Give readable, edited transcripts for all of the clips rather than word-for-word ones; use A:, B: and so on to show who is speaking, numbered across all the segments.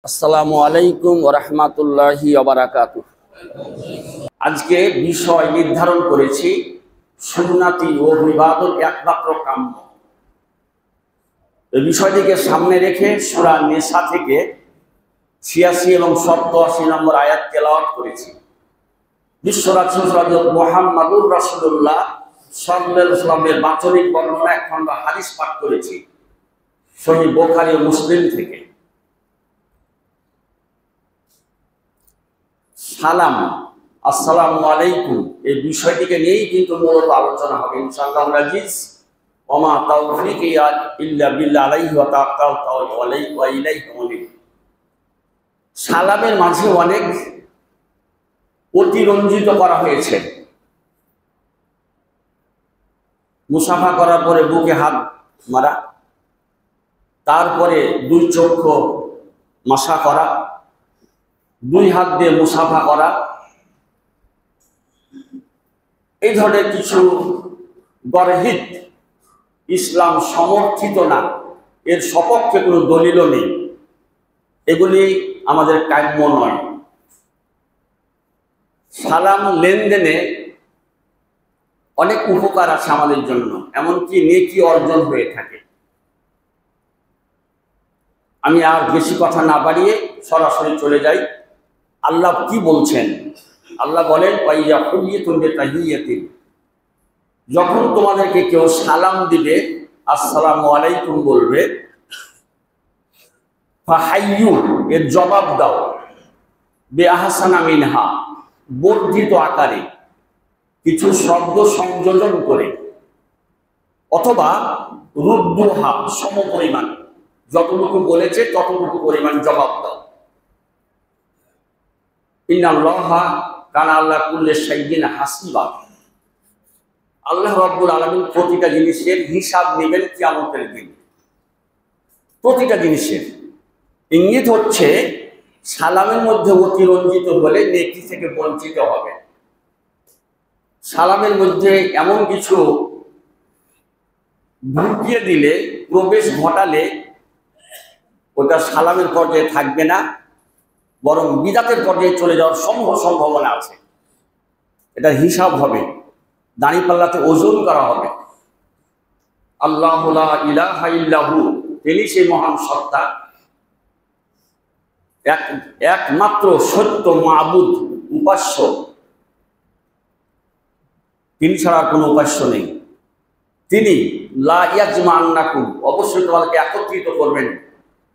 A: আসসালামু আলাইকুম ওয়া রাহমাতুল্লাহি ওয়া বারাকাতুহু। আজকে বিষয় নির্ধারণ করেছি সুন্নাতি ও ইবাদত একমাত্র কাম্য। এই বিষয়টিকে সামনে রেখে সূরা নিসা থেকে ৮৬ এবং ৮৭ নম্বর আয়াত তেলাওয়াত করেছি। বিশ্ব রাসূল হযরত মুহাম্মদুর রাসূলুল্লাহ সাল্লাল্লাহু আলাইহি ওয়াসাল্লামের বাচনিক বর্ণনা এক খণ্ড হাদিস পাঠ করেছি সহিহ বুখারী ও মুসলিম থেকে। সালাম, আসসালামু আলাইকুম, এই বিষয়টিকে নিয়েই কিন্তু মূলত আলোচনা হবে ইনশাআল্লাহ আজিজ। ওমা তাওফীকি ইল্লা বিল্লাহ আলাইহি ওয়া তাওয়াক্কালতু আলাইহি ওয়া ইলাইহি উনীব। সালামের মাঝে অনেক অতিরঞ্জিত করা হয়েছে। মুসাফা করার পরে বুকে হাত মারা, তারপরে দুই চক্ষু মাসা করা, দুই হাত দিয়ে মুসাফা করা, এই ধরনের কিছু গরহিত ইসলাম সমর্থিত না, এর সপক্ষে কোনো দলিলও নেই, এগুলি আমাদের কাম্য নয়। সালাম লেনদেনে অনেক উপকার আছে আমাদের জন্য, এমনকি নেকি অর্জন হয়ে থাকে। আমি আর বেশি কথা না বাড়িয়ে সরাসরি চলে যাই। আল্লাহ কি বলছেন? আল্লাহ বলেন, যখন তোমাদেরকে কেউ সালাম দিবে, আসসালামু আলাইকুম বলবে, ফাহাইয়ু, এর জবাব দাও, বিআহসানা মিনহা, বর্ধিত আকারে কিছু শব্দ সংযোজন করে, অথবা রুদ্দুহা, সম পরিমাণ, যতটুকু বলেছে ততটুকু পরিমাণ জবাব দাও। ইন্নাল্লাহা কানা আলা কুল্লি শাইইন হাসিবা। আল্লাহ রাব্বুল আলামিন প্রতিটা জিনিসের হিসাব নেবেন কিয়ামতের দিন। প্রতিটা জিনিসের ইঙ্গিত হচ্ছে সালামের মধ্যে অতিরঞ্জিত হলে নেকি থেকে বঞ্চিত হবে। সালামের মধ্যে এমন কিছু ঢুকিয়ে দিলে, প্রবেশ ঘটালে, ওটা সালামের পর্যায়ে থাকবে না, বরং বিদাতের পর্যায়ে চলে যাওয়ার সম্ভাবনা আছে। এটা হিসাব হবে, দাঁড়িপাল্লাতে ওজন করা হবে। আল্লাহু লা ইলাহা ইল্লাহু, তিনি সেই মহান সত্তা, একমাত্র সত্য মাবুদ, উপাস্য, তিনি ছাড়া কোনো উপাস্য নেই। তিনি লা ইয়াজমা'আন্নাকুম, অবশ্যই তোমাদেরকে একত্রিত করবেন,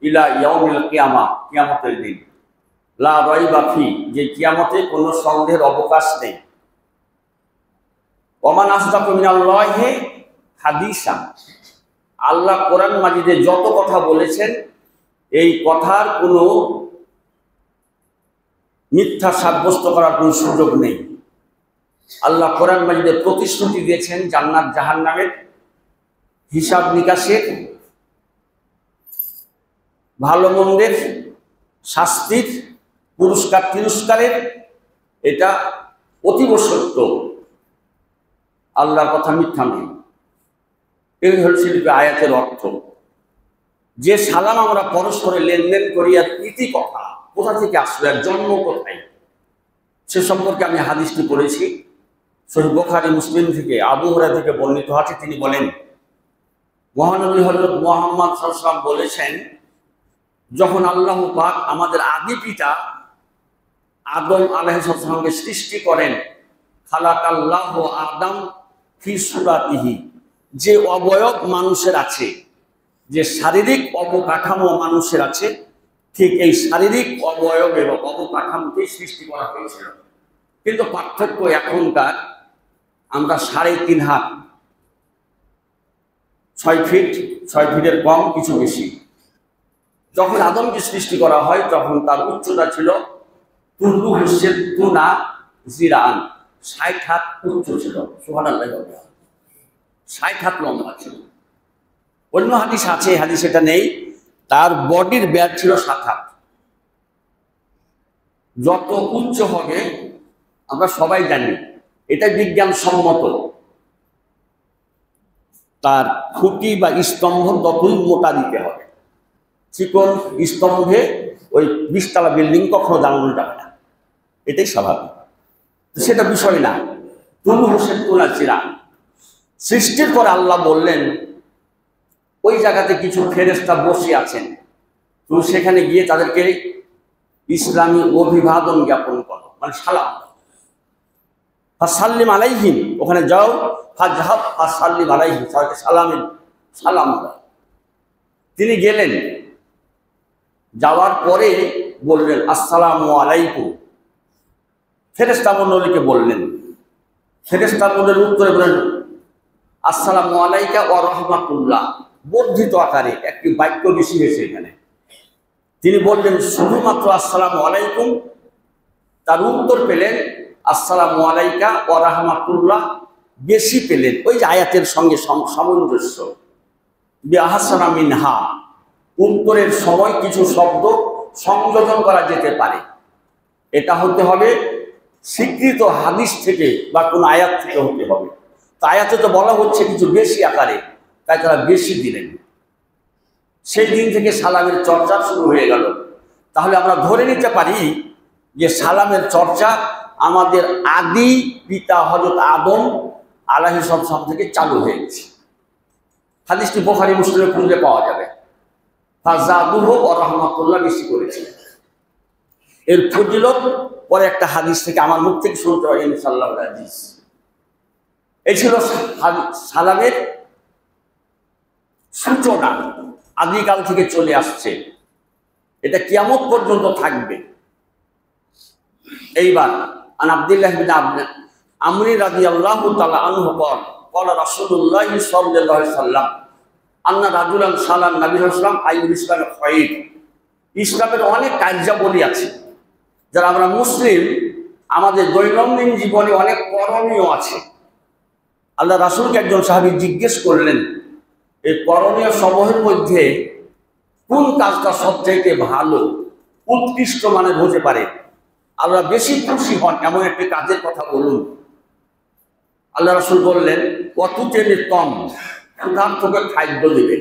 A: ইলা ইয়াউমিল কিয়ামা, কিয়ামতের দিন, লা রাইবা ফি, যে কিয়ামতে কোনো সন্দেহের অবকাশ নেই। ওমান আসদাকু মিনাল্লাহি হাদিসা, আল্লাহ কোরআন মাজিদে যত কথা বলেছেন, এই কথার কোনো মিথ্যা সাব্যস্ত করার কোনো সুযোগ নেই। আল্লাহ কোরআন মাজিদে প্রতিশ্রুতি দিয়েছেন জান্নাত জাহান্নামের, হিসাব নিকাশের, ভালো মন্দের, শাস্তির, পুরস্কার তিরস্কারের। এটা অতীব সত্য, আল্লাহর কথা মিথ্যা নেই। এই হচ্ছে আয়াতের অর্থ। যে সালাম আমরা পরস্পরে লেনদেন করি, আর ইতি কথা কোথা থেকে আসলে, আর জন্ম কোথায়, সে সম্পর্কে আমি হাদিসটি পড়েছি সহিহ বুখারী মুসলিম থেকে, আবু হুরায়রা থেকে বর্ণিত আছে। তিনি বলেন, মহানবী হযরত মুহাম্মদ সাল্লাল্লাহু আলাইহি ওয়াসাল্লাম বলেছেন, যখন আল্লাহ পাক আমাদের আদি পিতা আদম আলাইহিস সালামকে সৃষ্টি করেন, খালাকাল্লাহু আদম ফি সূরাতিহি, যে অবয়ব মানুষের আছে, যে শারীরিক অবকাঠামো মানুষের আছে, ঠিক এই শারীরিক অবয়ব এবং অবকাঠামোকেই সৃষ্টি করা হয়েছিল। কিন্তু পার্থক্য এখনকার, আমরা ৩.৫ হাত, ৬ ফিট, ৬ ফিটের কম কিছু বেশি। যখন আদমকে সৃষ্টি করা হয়, তখন তার উচ্চতা ছিল তুলু হুসেন তুনা জিরান, ৬০ হাত উচ্চ ছিল। সুবহানাল্লাহ, ৬০ হাত লম্বা ছিল। অন্য হাদিস আছে, হাদিস এটা নেই, তার বডির ব্যাস ছিল ৭ হাত। যত উচ্চ হবে আমরা সবাই জানি, এটা বিজ্ঞানসম্মত, তার খুঁটি বা স্তম্ভ ততই মোটা দিতে হবে। চিকন স্তম্ভে ওই 20 তলা বিল্ডিং কখনো দাঁড়ানো যাবে না, এটাই স্বাভাবিক। সেটা বিষয় না। তুলু হোসেন তুলাচিরা সৃষ্টির পরে আল্লাহ বললেন ওই জায়গাতে কিছু ফেরেশতা বসে আছেন, তুমি সেখানে গিয়ে তাদেরকে ইসলামী অভিবাদন জ্ঞাপন করো, মানে সালাম ফাসাল্লিম আলাইহিম, ওখানে যাও, ফাজহাব ফাসাল্লিম আলাইহিম, তাদেরকে সালাম দাও। তিনি গেলেন, যাওয়ার পরে বললেন আসসালামু আলাইকুম। ফেরেশতা মণ্ডলীকে বললেন, ফেরেশতা মণ্ডলী উত্তরে বললেন আসসালামু আলাইকা ওয়া রাহমাতুল্লাহ, বর্ধিত আকারে একটি বাক্য বেশি হয়েছে এখানে। তিনি বললেন শুধুমাত্র আসসালামু আলাইকুম, তার উত্তর পেলেন আসসালামু আলাইকা ওয়া রাহমাতুল্লাহ, বেশি পেলেন। ওই যে আয়াতের সঙ্গে সামঞ্জস্য। বিআহসানা মিনহা, উত্তরের সময় কিছু শব্দ সংযোজন করা যেতে পারে, এটা হতে হবে স্বীকৃত হাদিস থেকে বা কোনো আয়াত থেকে হতে হবে। তো আয়াতে তো বলা হচ্ছে কিছু বেশি আকারে, তাই তারা বেশি দিলেন। সেই দিন থেকে সালামের চর্চা শুরু হয়ে গেল। তাহলে আমরা ধরে নিতে পারি যে সালামের চর্চা আমাদের আদি পিতা হযরত আদম আলাইহিস সালাম থেকে চালু হয়েছে। হাদিসটি বুখারী মুসলিমে খুঁজে পাওয়া যাবে। ফাজাদুহু ওয়া রাহমাতুল্লাহ বেশি করেছে। এর ফজিলত পরে একটা হাদিস থেকে আমার মুখ থেকে শুনতে হয় ইনশাআল্লাহ হাদিস। এই ছিল সালামের সূচনা, আদিকাল থেকে চলে আসছে, এটা কিয়ামত পর্যন্ত থাকবে। এইবার আন আব্দুল্লাহ ইবনে আমর রাদিয়াল্লাহু তাআলা আনহু قال রাসূলুল্লাহ সাল্লাল্লাহু আলাইহি ওয়াসাল্লাম আন্না রাজুলান সালাম নবী সাল্লাল্লাহু আলাইহি ওয়াসাল্লাম আইয়ুল ইসলামের খায়র। ইসলামের অনেক কার্যাবলী আছে, যারা আমরা মুসলিম, আমাদের দৈনন্দিন জীবনে অনেক করণীয় আছে। আল্লাহ রাসূলকে একজন সাহাবী জিজ্ঞেস করলেন এই করণীয় সমূহের মধ্যে কোন কাজটা সবচাইতে ভালো, উৎকৃষ্ট মানের হতে পারে, আল্লাহ বেশি খুশি হন এমন একটি কাজের কথা বলুন। আল্লাহ রাসূল বললেন কতুতেলে তম, ক্ষুধার্তকে খাদ্য দেবে।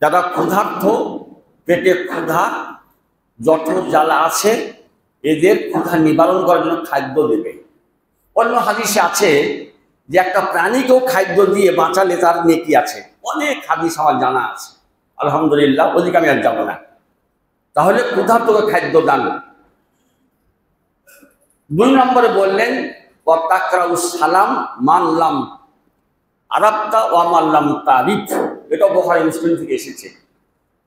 A: যারা ক্ষুধার্ত, পেটে ক্ষুধা যত জ্বালা আছে, এদের ক্ষুধা নিবারণ করার জন্য খাদ্য দেবে। অন্য হাদিসে আছে যে একটা প্রাণীকেও খাদ্য দিয়ে বাঁচালে তার নেকি আছে। অনেক হাদিস আমার জানা আছে, আলহামদুলিল্লাহ, ওদিকে আমি আর যাবো না। তাহলে ক্ষুধার্তকে খাদ্য দান। 2 নম্বরে বললেন ওয়াতাকরাউস সালাম মানলাম আরাবতা ওয়া মানলাম তারিফ, এটা বুখারী মুসলিম থেকে এসেছে।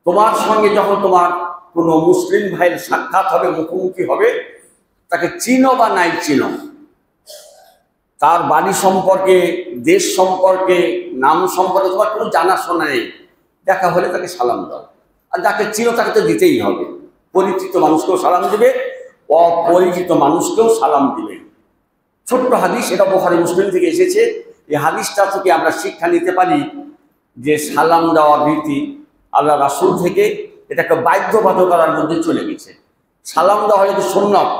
A: তোমার সঙ্গে যখন তোমার কোনো মুসলিম ভাইয়ের সাক্ষাৎ হবে, মুখোমুখি হবে, তাকে চিনো বা নাই চিনো, তার বাড়ি সম্পর্কে, দেশ সম্পর্কে, নাম সম্পর্কে তোমার কোনো জানাশোনা নেই, দেখা হলে তাকে সালাম দাও। আর যাকে চিনো তাকে তো দিতেই হবে। পরিচিত মানুষকেও সালাম দেবে, অপরিচিত মানুষকেও সালাম দিবে। ছোট্ট হাদিস, এটা বুখারী মুসলিম থেকে এসেছে। এই হাদিসটা থেকে আমরা শিক্ষা নিতে পারি যে সালাম দেওয়ার রীতি আল্লাহ রাসূল থেকে এটা একটা বাধ্যবাধকতার মধ্যে চলে গেছে। সালাম দেওয়া হলে কি সুন্নাত,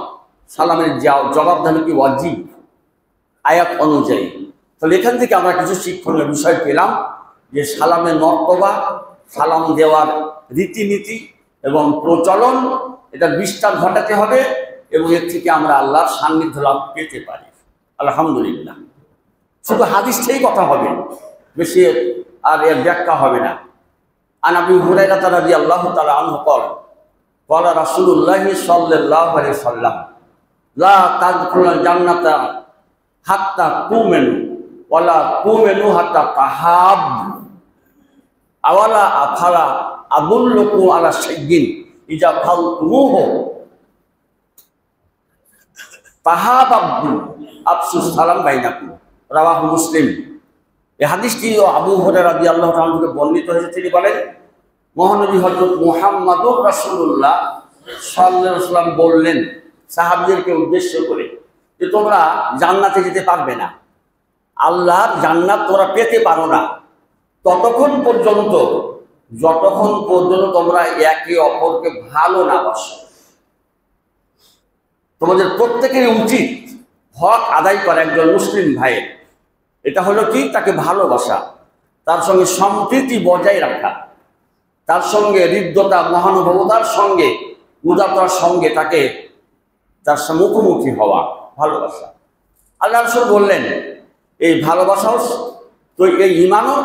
A: সালামের জবাবদাহি কি ওয়াজিব আয়াত অনুযায়ী। তাহলে এখান থেকে আমরা কিছু শিক্ষণীয় বিষয় পেলাম যে সালামের মর্তবা, সালাম দেওয়ার রীতিনীতি এবং প্রচলন, এটা বিস্তার ঘটাতে হবে এবং এর থেকে আমরা আল্লাহর সান্নিধ্য লাভ পেতে পারি। আলহামদুলিল্লাহ। শুধু হাদিস থেকেই কথা হবে, বেশি আর এর ব্যাখ্যা হবে না। আন আবি হুরায়রা রাদিয়াল্লাহু তাআলা আনহু قال রাসূলুল্লাহ সাল্লাল্লাহু আলাইহি ওয়াসাল্লাম লা তাদখুলুল জান্নাতা হাত্তা তুমিনু ওয়ালা তুমিনু হাত্তা তাহাব্বু আওয়ালা আফালা আদুল্লুকুম আলা শাইইন ইজা ফালতুমুহু তাহাব্বু আফসুস সালাম বাইনাকুম, রাওয়াহু মুসলিম। এই হাদিসটি আবু হুরায়রা রাদিয়াল্লাহু তাআলা থেকে বর্ণিত হয়েছে। তিনি বলেন মহানবী হযরত মুহাম্মদুর রাসূলুল্লাহ সাল্লাল্লাহু আলাইহি ওয়াসাল্লাম বললেন সাহাবীদেরকে উদ্দেশ্য করে যে তোমরা জান্নাতে যেতে পারবে না, আল্লাহর জান্নাত তোমরা পেতে পারো না যতক্ষণ পর্যন্ত তোমরা একে অপরকে ভালো না বাসো। তোমাদের প্রত্যেকেরই উচিত হক আদায় করা একজন মুসলিম ভাইয়ের। এটা হলো কি, তাকে ভালোবাসা, তার সঙ্গে সম্প্রীতি বজায় রাখা, তার সঙ্গে হৃদ্যতা, মহানুভবতার সঙ্গে, উদারতার সঙ্গে তাকে তার মুখোমুখি হওয়া, ভালোবাসা। আল্লাহ রাসূল বললেন এই ভালোবাসাও তো এই ইমানও,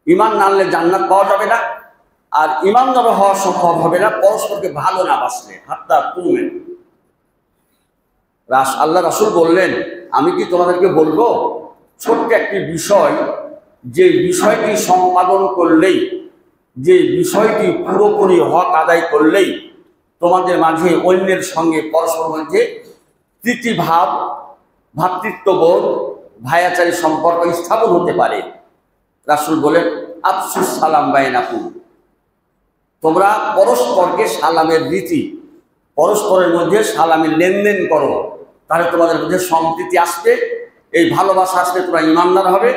A: ইমান না আনলে জান্নাত পাওয়া যাবে না, আর ইমানদার হওয়া সম্ভব হবে না পরস্পরকে ভালো না বাসলে। হাত্তা তুমি আল্লাহ রাসূল বললেন আমি কি তোমাদেরকে বলবো ছোট্ট একটি বিষয়, যে বিষয়টি সম্পাদন করলেই, যে বিষয়টি পুরোপুরি হক আদায় করলেই তোমাদের মাঝে অন্যের সঙ্গে পরস্পর মধ্যে প্রীতিভাব, ভ্রাতৃত্ববোধ, ভায়াচারী সম্পর্ক স্থাপন হতে পারে। রাসূল বলেন আফসুস সালাম বাইনাকুম, তোমরা পরস্পরকে সালামের রীতি, পরস্পরের মধ্যে সালামের লেনদেন করো, তাহলে তোমাদের মধ্যে সম্প্রীতি আসবে, এই ভালোবাসা আসলে তোমরা ইমানদার হবে,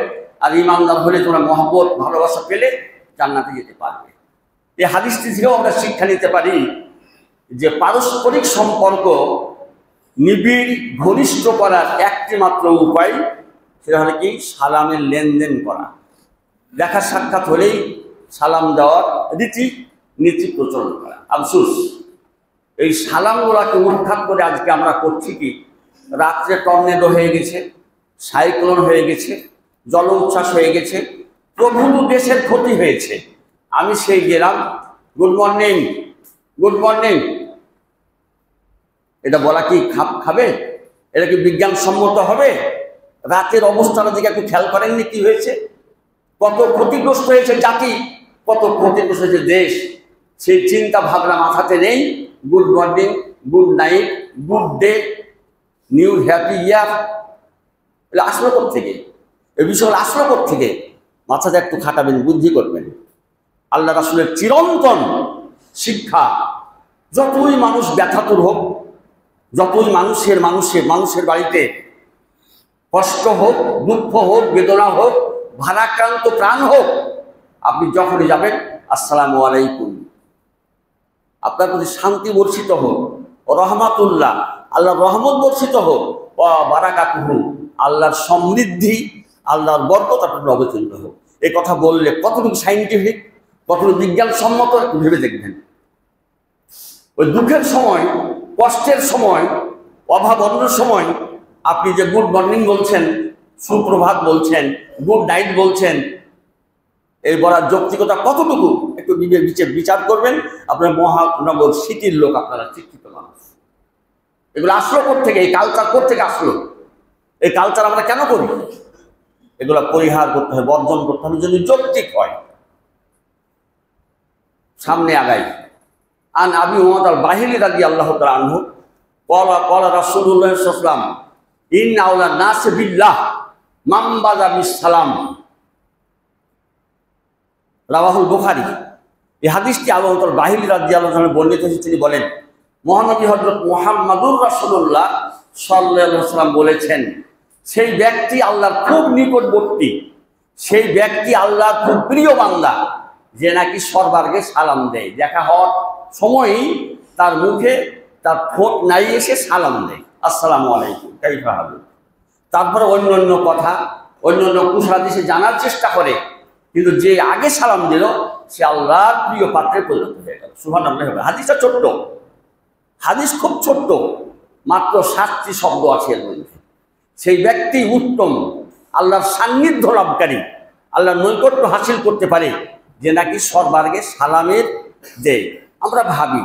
A: আর ইমানদার হলে তোমরা মহব্বত, ভালোবাসা পেলে জান্নাতে যেতে পারবে। এই হাদিসটি থেকেও আমরা শিক্ষা নিতে পারি যে পারস্পরিক সম্পর্ক নিবিড় ঘনিষ্ঠ করার একটি মাত্র উপায়, সেটা হলো কি সালামের লেনদেন করা। দেখা সাক্ষাৎ হলেই সালাম দেওয়ার নীতি প্রচলন করা। আফসোস এই সালামগুলাকে উৎখাত করে আজকে আমরা করছি কি, রাত্রে টর্নেডো হয়ে গেছে, সাইক্লোন হয়ে গেছে, জল উচ্ছ্বাস হয়ে গেছে, প্রভূত দেশের ক্ষতি হয়েছে, আমি সেই গেলাম গুড মর্নিং, গুড মর্নিং, এটা বলা কি খাবে? এটা কি বিজ্ঞানসম্মত হবে? রাতের অবস্থার দিকে একটু খেয়াল করেননি কি হয়েছে? কত ক্ষতিগ্রস্ত হয়েছে জাতি, কত ক্ষতিগ্রস্ত হয়েছে দেশ, সেই চিন্তা ভাবনা মাথাতে নেই। Good morning, good night, good day, new happy ইয়ার, এটা আসলো থেকে, এই বিষয়গুলো আসলো থেকে? মাথাতে একটু খাটাবেন, বুদ্ধি করবেন। আল্লাহ রাসূলের চিরন্তন শিক্ষা, যতই মানুষ ব্যথাতুর হোক, যতই মানুষের বাড়িতে কষ্ট হোক, দুঃখ হোক, বেদনা হোক, ভারাক্রান্ত প্রাণ হোক, আপনি যখনই যাবেন আসসালামু আলাইকুম, আপনার প্রতি শান্তি বর্ষিত হোক, রহমাতুল্লাহ, আল্লাহর রহমত বর্ষিত হোক, বারাকাতুহু, আল্লাহর সমৃদ্ধি, আল্লাহর বরকত আপনার অবতীর্ণ হোক। এই কথা বললে কতটুকু সাইন্টিফিক, কতটুকু বিজ্ঞানসম্মত ভেবে দেখবেন। ওই দুঃখের সময়, কষ্টের সময়, অভাবন্যর সময় আপনি যে গুড মর্নিং বলছেন, সুপ্রভাত বলছেন, গুড নাইট বলছেন, এই বলার যৌক্তিকতা কতটুকু একটু বিচার করবেন। আপনার মহানগর সিটির লোক, আপনারা শিক্ষিত মানুষ, এগুলো আসলো থেকে, এই কালচার থেকে আসলো? এই কালচার আমরা কেন করি? এগুলো পরিহার করতে হয়, বর্জন করতে হবে, যদি যৌক্তিক হয়। সামনে আগাই। আন আবি উমামা আল-বাহিলি রাদিয়াল্লাহু তাআলা আনহু ক্বালা রাসূলুল্লাহ সাল্লাল্লাহু আলাইহি ওয়াসাল্লাম ইন্না আওলা নাস বিল্লাহ মান বাদা বিসসালাম, রাওয়াহুল বুখারী। এই হাদিসটি আবু উমামা আল-বাহিলি রাদিয়াল্লাহু তাআলা বর্ণিত হয়েছে। তিনি বলেন মহানবী হযরত মুহাম্মদুর রাসূলুল্লাহ সাল্লাল্লাহু আলাইহি ওয়াসাল্লাম বলেছেন, সেই ব্যক্তি আল্লাহর খুব নিকটবর্তী, সেই ব্যক্তি আল্লাহর খুব প্রিয় বান্দা, যে নাকি সর্বার্গে সালাম দেয়। দেখা হওয়ার সময়ই তার মুখে, তার ঠোঁট নাই এসে সালাম দেয়, আসসালামু আলাইকুম কাইফা হালুক। তারপরে অন্য কথা, অন্য কুশলাদি জানার চেষ্টা করে, কিন্তু যে আগে সালাম দিল সে আল্লাহর প্রিয় পাত্রে পরিণত হয়ে গেল। সুবহানাল্লাহ। হাদিসটা ছোট্ট, হাদিস খুব ছোট্ট, মাত্র 7টি শব্দ আছে এর মধ্যে। সেই ব্যক্তি উত্তম, আল্লাহর সান্নিধ্য লাভকারী, আল্লাহর নৈকট্য হাসিল করতে পারে, যে নাকি সর্বার্গে সালামের দেয়। আমরা ভাবি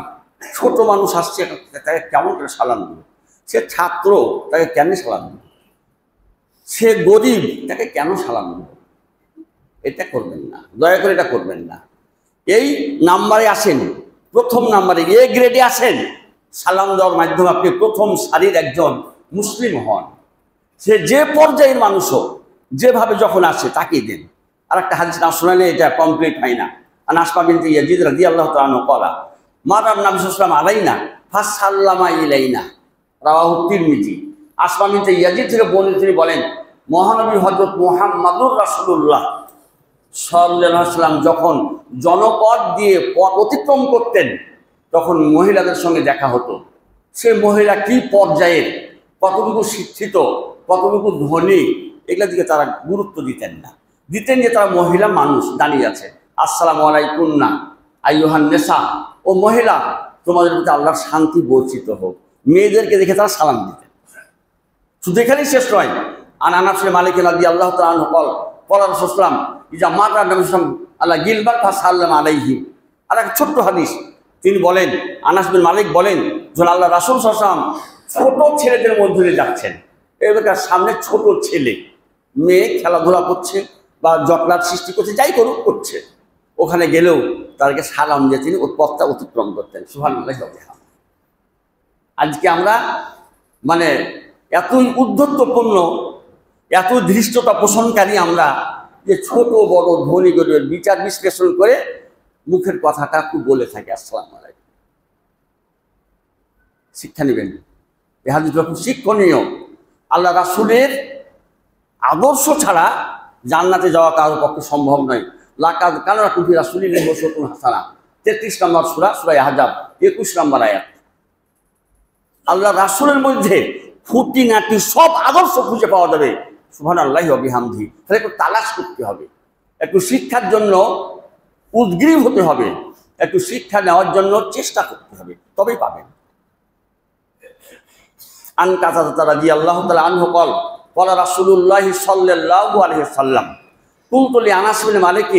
A: ছোট মানুষ আসছে, তাকে কেমন করে সালাম দেব? সে ছাত্র, তাকে কেন সালাম দেব? সে গরিব, তাকে কেন সালাম দেব? এটা করবেন না, দয়া করে এটা করবেন না। এই নাম্বারে আসেন, প্রথম নাম্বারে, এ গ্রেডে আসেন, সালাম দেওয়ার মাধ্যমে আপনি প্রথম সারির একজন মুসলিম হন। সে যে পর্যায়ের মানুষ হোক, যেভাবে যখন আসে তাকেই দেন। আর একটা হাদিস না শোনালে এটা কমপ্লিট হয় না। আর আসমা বিনতে ইয়াজিদ রাদিয়াল্লাহু তাআলা আনহা ক্বালা মারান নবী সাল্লাল্লাহু আলাইহি ওয়াসাল্লাম আলাইনা ফাসাল্লামা ইলাইনা, রাওয়াহু তিরমিজি। আসমা বিনতে ইয়াজিদ থেকে বর্ণিত, তিনি বলেন মহানবী হযরত মুহাম্মদুর রাসূলুল্লাহ সাল্লাল্লাহু আলাইহি ওয়াসাল্লাম যখন জনপদ দিয়ে পথ অতিক্রম করতেন, তখন মহিলাদের সঙ্গে দেখা হতো। সে মহিলা কি পর্যায়ের, কতটুকু শিক্ষিত, কতটুকু ধনী, এগুলোর দিকে তারা গুরুত্ব দিতেন না। দিতেন যে তারা মহিলা মানুষ দাঁড়িয়ে আছে, আসসালামু আলাইকুন্না আইয়ুহান নেসা, ও মহিলা তোমাদের প্রতি আল্লাহর শান্তি বর্ষিত হোক। মেয়েদেরকে দেখে তারা সালাম দিতেন। শুধু এখানেই শেষ নয়, আনাস বিন মালিক রাদিয়াল্লাহু তাআলা আনহু ক্বালা রাসূলুল্লাহ ইজা মাররা নবী সাল্লাল্লাহু আলা গিলবান ফাসাল্লামা আলাইহি। আর এক ছোট্ট হাদিস, তিনি বলেন, আনাস বিন মালিক বলেন, যখন আল্লাহ রাসূল সাল্লাল্লাহু আলাইহি ওয়াসাল্লাম ছোট ছেলেদের মধ্যে দিয়ে যাচ্ছেন, এবার সামনে ছোট ছেলে মেয়ে খেলাধুলা করছে বা জটলার সৃষ্টি করছে, যাই করুক করছে, ওখানে গেলেও তাদেরকে সালাম দিয়ে তিনি পথটা অতিক্রম করতেন। সুবহানাল্লাহ। আজকে আমরা মানে এতই উদ্ধত্তপূর্ণ, এত ধৃষ্টতা পোষণকারী আমরা, যে ছোট বড় ধনী গরিবের বিচার বিশ্লেষণ করে মুখের কথাটা একটু বলে থাকি আসসালামু আলাইকুম। শিক্ষা নেবেন, এ হাদিসটা খুব শিক্ষণীয়। আল্লাহ রাসূলের আদর্শ ছাড়া জান্নাতে যাওয়া কারোর পক্ষে সম্ভব নয়। লাকাদ কানা লাকুম ফি রাসূলিল্লাহি উসওয়াতুন হাসানাহ, 33 নম্বর সূরা, সূরা আহজাব 21 নম্বর আয়াত। আল্লাহ রাসূলের মধ্যে খুঁটিনাটি সব আদর্শ খুঁজে পাওয়া যাবে। সুবহানাল্লাহি ওয়া বিহামদিহি। তাহলে একটু তালাশ করতে হবে, একটু শিক্ষার জন্য উদ্গ্রীব হতে হবে, একটু শিক্ষা নেওয়ার জন্য চেষ্টা করতে হবে, তবেই পাবেন। আন কাতাদা রাদিয়াল্লাহু তাআলা আনহু ক্বালা রাসূলুল্লাহি সাল্লাল্লাহু আলাইহি ওয়াসাল্লাম কুলতু লি আনাস বিন মালিক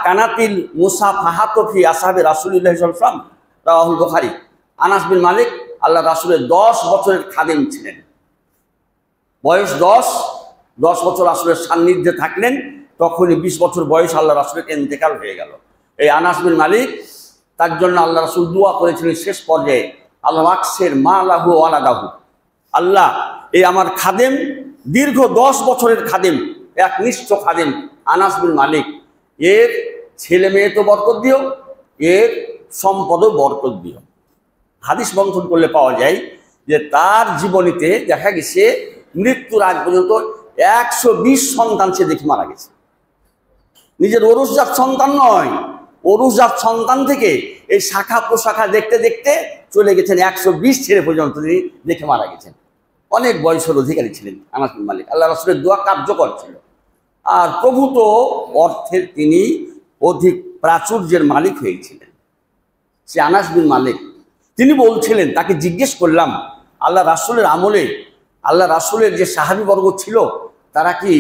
A: কানাতিল মুসাফাহাতু ফি আসহাবি রাসূলিল্লাহি সাল্লাল্লাহু আলাইহি ওয়াসাল্লাম, রাওয়াহুল বুখারী। আনাস বিন মালিক আল্লাহ রাসূলের 10 বছরের খাদেম ছিলেন। বয়স 10 বছর রাসূলের সান্নিধ্যে থাকলেন, তখনই 20 বছর বয়স আল্লাহ রাসূলের ইন্তেকাল হয়ে গেল। এই আনাস বিন মালিক, তার জন্য আল্লাহ রাসূল দোয়া করেছিলেন শেষ পর্যায়ে, আল্লাহ আকসির মা লাহু ওয়ালাদাহু, আল্লাহ এই আমার খাদেম, দীর্ঘ 10 বছরের খাদেম, একনিষ্ঠ খাদেম আনাস বিন মালিক, এর ছেলে মেয়ে তো বরকত দিও, এর সম্পদও বরকত দিও। হাদিস বন্ধন করলে পাওয়া যায় যে তার জীবনীতে দেখা গেছে মৃত্যুর আগ পর্যন্ত 120 সন্তান সে দেখে মারা গেছে। নিজের ওরসজাত সন্তান নয়, ওরসজাত সন্তান থেকে এই শাখা প্রশাখা দেখতে দেখতে চলে গেছেন 120 ছেলে পর্যন্ত তিনি দেখে মারা গেছেন। অনেক বয়সের অধিকারী ছিলেন আনাস বিন মালিক। আল্লাহ রাসূলের দোয়া কার্যকর ছিল। আর প্রভূত অর্থের তিনি অধিক প্রাচুর্যের মালিক হয়েছিলেন। সে আনাস বিন মালিক, তিনি বলছিলেন, তাকে জিজ্ঞেস করলাম, আল্লাহ রাসূলের আমলে আল্লাহ রাসূলের যে সাহাবীবর্গ ছিল তারা কি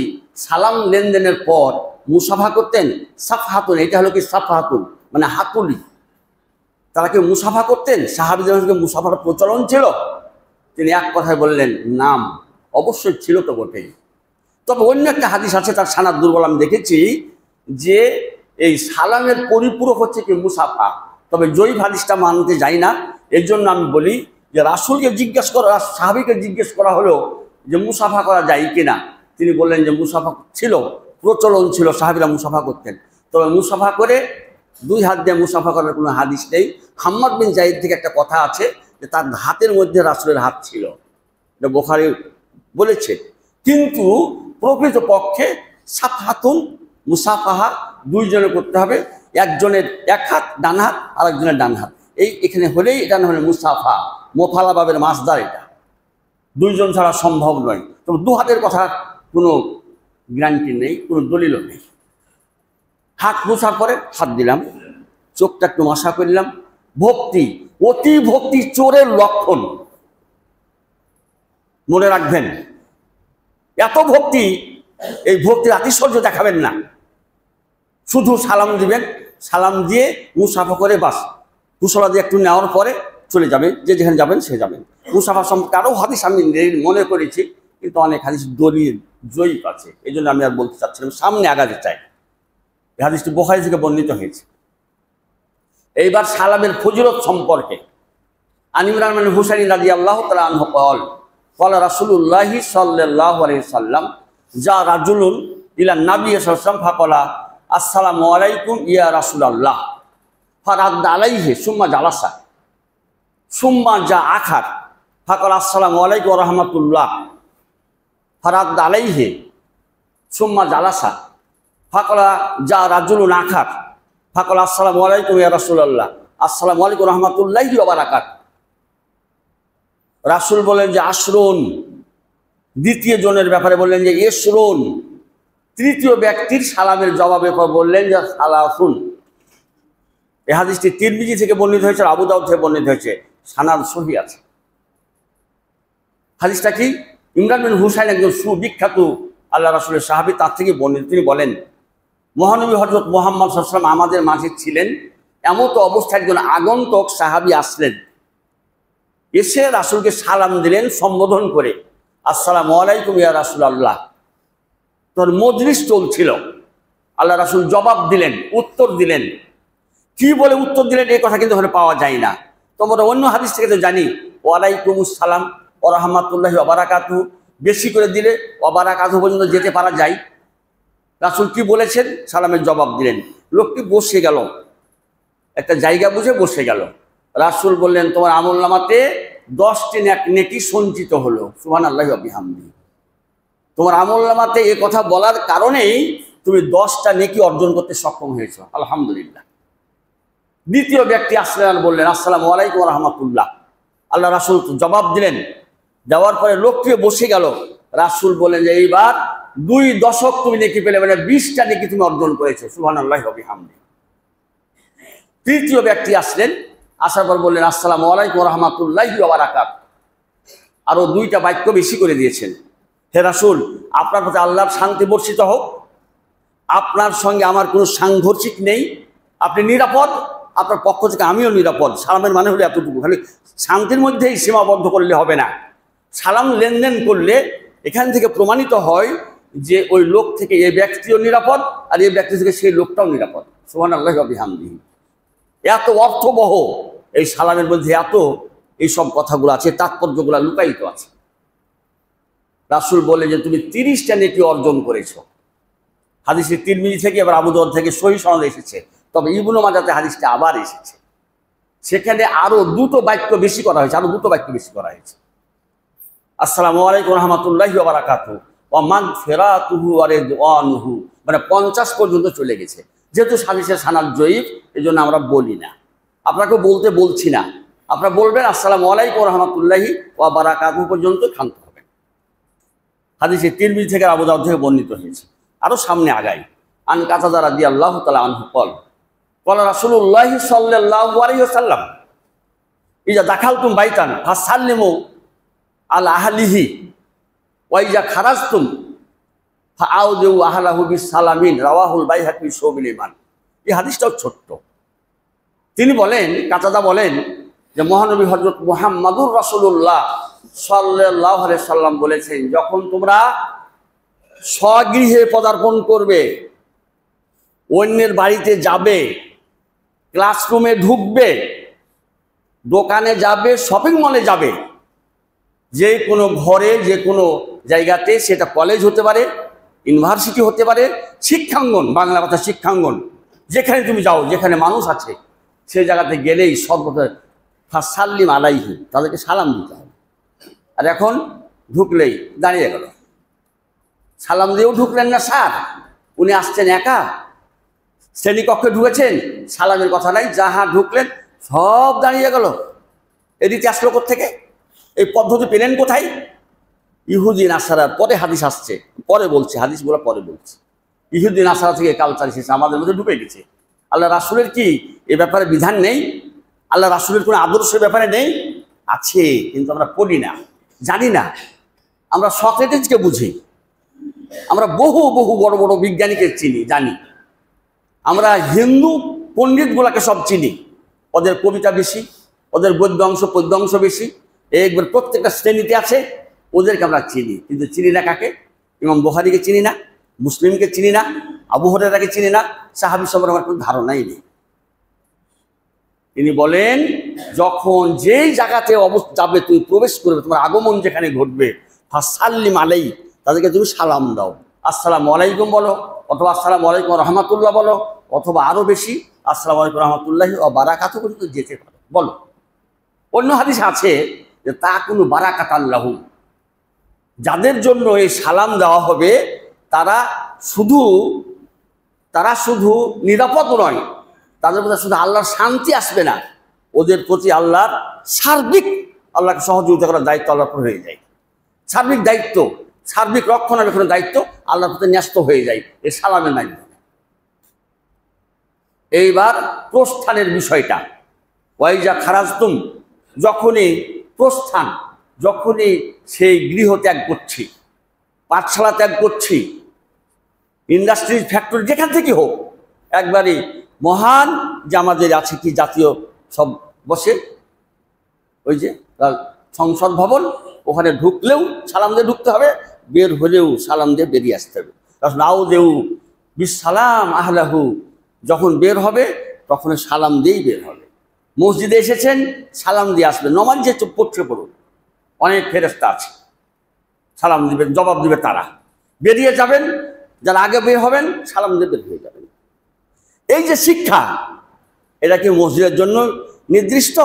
A: সালাম লেনদেনের পর মুসাফা করতেন? সাফহাতুন, এটা হলো কি সাফহাতুন মানে হাতুলি, তারা কি মুসাফা করতেন? সাহাবীদের মধ্যে মুসাফার প্রচলন ছিল? তিনি এক কথায় বললেন, নাম, অবশ্যই ছিল তো বটেই। তবে অন্য একটা হাদিস আছে, তার সানাদ দুর্বল, আমি দেখেছি যে এই সালামের পরিপূরক হচ্ছে কি মুসাফা। তবে জয়ী হাদিসটা মানতে যাই না, এর জন্য আমি বলি যে রাসূলকে জিজ্ঞেস করা, সাহাবীকে জিজ্ঞেস করা হলো যে মুসাফা করা যায় কিনা, তিনি বললেন যে মুসাফা ছিল, প্রচলন ছিল, সাহাবীরা মুসাফা করতেন। তবে মুসাফা করে 2 হাত দিয়ে মুসাফা করার কোনো হাদিস নেই। হাম্মাদ বিন যায়েদ থেকে একটা কথা আছে যে তার হাতের মধ্যে রাসূলের হাত ছিল, এটা বুখারী বলেছে। কিন্তু প্রকৃত পক্ষে সাফহাতুন মুসাফাহা 2 জনে করতে হবে, একজনের এক হাত ডান হাত, আর একজনের ডান হাত, এই এখানে হলেই এটা না হলে মুসাফা, মোফালা বাবের মাসদার, এটা 2 জন ছাড়া সম্ভব নয়। তবে 2 হাতের কথা কোনো গ্যারান্টি নেই, কোনো দলিলও নেই। হাত মোছার পরে হাত দিলাম, চোখটা একটু মশা করলাম। ভক্তি, অতি ভক্তি চোরের লক্ষণ, মনে রাখবেন। এত ভক্তি, এই ভক্তির আতিশয্য দেখাবেন না। শুধু সালাম দিবেন, সালাম দিয়ে মুসাফা করে বাস, কুশলা দিয়ে একটু নেওয়ার পরে চলে যাবেন, যে যেখানে যাবেন সে যাবেন। মুসাফা সম্পর্কে আরও হাদিস আমি মনে করেছি, কিন্তু অনেক হাদিস দলিল জয়ীফ আছে, এই জন্য আমি আর বলতে চাচ্ছিলাম, সামনে আগাতে চাই। এই হাদিসটি বুখারী থেকে বর্ণিত হয়েছে। এইবার সালামের ফজিলত সম্পর্কে আন ইমরান বিন হুসাইন রাদিয়াল্লাহু তাআলা আনহু ক্বালা রাসূলুল্লাহি সাল্লাল্লাহু আলাইহি ওয়াসাল্লাম যা রাজুলুন ইলা নবী সাল্লাল্লাহু আলাইহি ওয়াসাল্লাম ফাকালা আসসালামু আলাইকুম ইয়া রাসূলুল্লাহ ফারাদ্দা আলাইহি সুম্মা জালাসা সুম্মা জা আখার ফাকালা আসসালামু আলাইকুম ওয়া রাহমাতুল্লাহ ফারাদ্দা আলাইহি সুম্মা জালাসা ফাকালা জা রাজুলুন আখার ফাকালা আসসালামু আলাইকুম ইয়া রাসূলুল্লাহ আসসালামু আলাইকুম ওয়া রাহমাতুল্লাহি ওয়া বারাকাতুহু। রাসূল বলেন যে আশরুন, দ্বিতীয় জনের ব্যাপারে বললেন যে ইশরুন, তৃতীয় ব্যক্তির সালামের জবাবে বললেন যে সালাসুন। এই হাদিসটি তিরমিজি থেকে বর্ণিত হয়েছে, আবু দাউদ থেকে বর্ণিত হয়েছে, সানাদ সহি আছে। হাদিসটা কি? ইমরান বিন হুসাইন একজন সুবিখ্যাত আল্লাহ রাসূলের সাহাবী, তার থেকে বর্ণিত। তিনি বলেন, মহানবী হযরত মুহাম্মদ সাল্লাল্লাহু আলাইহি ওয়াসাল্লাম আমাদের মাঝে ছিলেন, এমতো অবস্থায় একজন আগন্তুক সাহাবী আসলেন, এসে রাসূলকে সালাম দিলেন সম্বোধন করে, আসসালামু আলাইকুম ইয়া রাসূলুল্লাহ। তোর মজলিস চলছিল, আল্লাহ রাসূল জবাব দিলেন, উত্তর দিলেন। কি বলে উত্তর দিলেন এই কথা কিন্তু ওখানে পাওয়া যায় না। তোমরা অন্য হাদিস থেকে তো জানি ওয়ালাইকুমুস সালাম ওয়া রাহমাতুল্লাহি ওয়া বারাকাতুহু, বেশি করে দিলে ওয়া বারাকাতুহু পর্যন্ত যেতে পারা যায়। রাসূল কি বলেছেন? সালামের জবাব দিলেন। লোকটি বসে গেল, একটা জায়গা বুঝে বসে গেল। রাসূল বললেন, তোমার আমলনামাতে 10টি নেকি সঞ্চিত হলো। সুবহানাল্লাহি ওয়া বিহামদিহি। তোমার আমলনামাতে এই কথা বলার কারণেই তুমি 10টা নেকি অর্জন করতে সক্ষম হয়েছো, আলহামদুলিল্লাহ। দ্বিতীয় ব্যক্তি আসলেন আর বললেন, আসসালামু আলাইকুম ওয়া রাহমাতুল্লাহ। আল্লাহ রাসূল জবাব দিলেন। দেওয়ার পরে লোকটিও বসে গেল। রাসূল বললেন যে এইবার 2 দশক তুমি নেকি পেলে, মানে 20টা নেকি তুমি অর্জন করেছো, সুবহানাল্লাহি ওয়া বিহামদিহি। তৃতীয় ব্যক্তি আসলেন, আসার পর বললেন, আসসালামু আলাইকুম ওয়া রাহমাতুল্লাহি ওয়া বারাকাতুহু। আরো 2টা বাক্য বেশি করে দিয়েছেন। হে রাসূল, আপনার প্রতি আল্লাহর শান্তি বর্ষিত হোক, আপনার সঙ্গে আমার কোনো সাংঘর্ষিক নেই, আপনি নিরাপদ, আপনার পক্ষ থেকে আমিও নিরাপদ। সালামের মানে হলো এতটুকু, খালি শান্তির মধ্যেই সীমাবদ্ধ করলে হবে না। সালাম লেনদেন করলে এখান থেকে প্রমাণিত হয় যে ওই লোক থেকে এই ব্যক্তিও নিরাপদ, আর এই ব্যক্তি থেকে সেই লোকটাও নিরাপদ। সুবহানাল্লাহি ওয়া বিহামদিহি। এত অর্থবহ এই সালামের মধ্যে, এত এইসব কথাগুলো আছে, তাৎপর্যগুলো লুকায়িত আছে। রাসূল বলে যে তুমি 30টা নেকি অর্জন করেছো। হাদিসে তিরমিজি থেকে এবার আবু দাউদ থেকে সহিহ সনদে এসেছে, তবে ইবনে মাজাহতে হাদিসটা আবার এসেছে। সেখানে আরো 2টো বাক্য বেশি করা হয়েছে, আরো 2টো বাক্য বেশি করা হয়েছে। আসসালামু আলাইকুম ওয়া রাহমাতুল্লাহি ওয়া বারাকাতুহু ওয়া মাগফিরাতুহু ওয়া রিদওয়ানুহু, মানে 50 পর্যন্ত চলে গেছে। যেহেতু হাদিসের সানাদ জয়ীফ, এজন্য আমরা বলি না, আপনাকে বলতে বলছি না। আপনারা বলবেন আসসালামু আলাইকুম ওয়া রাহমাতুল্লাহি ওয়া বারাকাতুহু পর্যন্ত ক্ষান্ত হবেন। হাদিসে তিরমিজি থেকে আবু দাউদ থেকে বর্ণিত হয়েছে। আরো সামনে আগাই। আন কাতাদা রাদিয়াল্লাহু তাআলা আনহু ক্বালা রাসূলুল্লাহি সাল্লাল্লাহু আলাইহি ওয়াসাল্লাম ইজা দাখালতুম বাইতান ফাসাল্লিমু আলা আহলিহি ওয়া ইজা খারাজতুম ফাআউযু আহলাহু বিসালামিন, রাওয়াহুল বাইহাকী শুবিল ঈমান। এই হাদিসটাও ছোট্ট। তিনি বলেন, কাতাদা বলেন যে মহানবী হযরত মুহাম্মদুর রাসূলুল্লাহ সাল্লাল্লাহু আলাইহি সাল্লাম বলেছেন, যখন তোমরা স্বগৃহে পদার্পণ করবে, অন্যের বাড়িতে যাবে, ক্লাসরুমে ঢুকবে, দোকানে যাবে, শপিং মলে যাবে, যে কোনো ঘরে, যে কোনো জায়গাতে, সেটা কলেজ হতে পারে, ইউনিভার্সিটি হতে পারে, শিক্ষাঙ্গন, বাংলা কথা শিক্ষাঙ্গন, যেখানে তুমি যাও, যেখানে মানুষ আছে, সেই জায়গাতে গেলেই সর্বদা ফাসাল্লিম আলাইহি, তাদেরকে সালাম দিতে হবে। আর এখন ঢুকলেই দাঁড়িয়ে গেল, সালাম দিয়েও ঢুকলেন না স্যার, উনি আসছেন একা, শ্রেণীকক্ষে ঢুকেছেন, সালামের কথা নাই, যাহা ঢুকলেন সব দাঁড়িয়ে গেল। এদিকে আসলো কোত্থেকে? এই পদ্ধতি পেলেন কোথায়? ইহুদি নাসারার, পরে হাদিস আসছে, পরে বলছে, হাদিসগুলো পরে বলছে। ইহুদি নাসারা থেকে কালচার এসেছে, আমাদের মধ্যে ঢুকে গেছে। আল্লাহ রাসূলের কি এ ব্যাপারে বিধান নেই? আল্লাহ রাসূলের কোনো আদর্শের ব্যাপারে নেই? আছে, কিন্তু আমরা পড়ি না, জানি না। আমরা সক্রেটিসকে বুঝি, আমরা বহু বহু বড় বড় বিজ্ঞানীকে চিনি, জানি। আমরা হিন্দু পণ্ডিতগুলাকে সব চিনি, ওদের কবিতা বেশি, ওদের পদ্যাংশ বেশি, একবার প্রত্যেকটা শ্রেণীতে আছে, ওদেরকে আমরা চিনি। কিন্তু চিনি না কাকে? ইমাম বুখারীকে চিনি না, মুসলিমকে চিনি না, আবু হুরায়রাকে চিনি না, সাহাবী সম্পর্কে আমার কোনো ধারণাই নেই। তিনি বলেন, যখন যেই জায়গাতে যাবে, তুমি প্রবেশ করবে, তোমার আগমন যেখানে ঘটবে, ফাসাল্লিম আলাইহি, তাদেরকে তুমি সালাম দাও। আসসালামু আলাইকুম বলো, অথবা আসসালামু আলাইকুম রাহমাতুল্লাহ বলো, অথবা আরো বেশি আসসালামু আলাইকুম রাহমাতুল্লাহি ওয়া বারাকাতুহু পর্যন্ত যেতে পারো, বলো। অন্য হাদিস আছে যে তা কোনো বারাকাতাল্লাহু, যাদের জন্য এই সালাম দেওয়া হবে, তারা শুধু নিরাপদ নয়, তাদের মধ্যে শুধু আল্লাহর শান্তি আসবে না, ওদের প্রতি আল্লাহর সার্বিক, আল্লাহকে সহযোগিতা করার দায়িত্ব আল্লাহর উপর হয়ে যায়। সার্বিক দায়িত্ব, সার্বিক রক্ষণাবেক্ষণের দায়িত্ব আল্লাহর প্রতি ন্যস্ত হয়ে যায় এই সালামের মাধ্যমে। এইবার প্রস্থানের বিষয়টা, ওয়াইজা খারাজতুম, যখনই প্রস্থান, যখনই সেই গৃহ ত্যাগ করছি, পাঠশালা ত্যাগ করছি, ইন্ডাস্ট্রি ফ্যাক্টরি যেখান থেকে হোক, একবারই মহান যে আমাদের আছে কি জাতীয় সব বসে ওই যে সংসদ ভবন, ওখানে ঢুকলেও সালাম দিয়ে ঢুকতে হবে, বের হলেও সালাম দিয়ে বেরিয়ে আসতে হবে। নাও দেউ বিসালাম আহলাহু, যখন বের হবে তখন সালাম দিয়েই বের হবে। মসজিদে এসেছেন সালাম দিয়ে আসবেন, নমাজ যে পড়ছে পড়ুন, অনেক ফেরেশতা আছে সালাম দিবেন, জবাব দিবে তারা। বেরিয়ে যাবেন, যারা আগে বের হবেন সালাম দিয়ে বের হয়ে যাবেন। এই যে শিক্ষা, এটা কি মসজিদের জন্য নির্দিষ্ট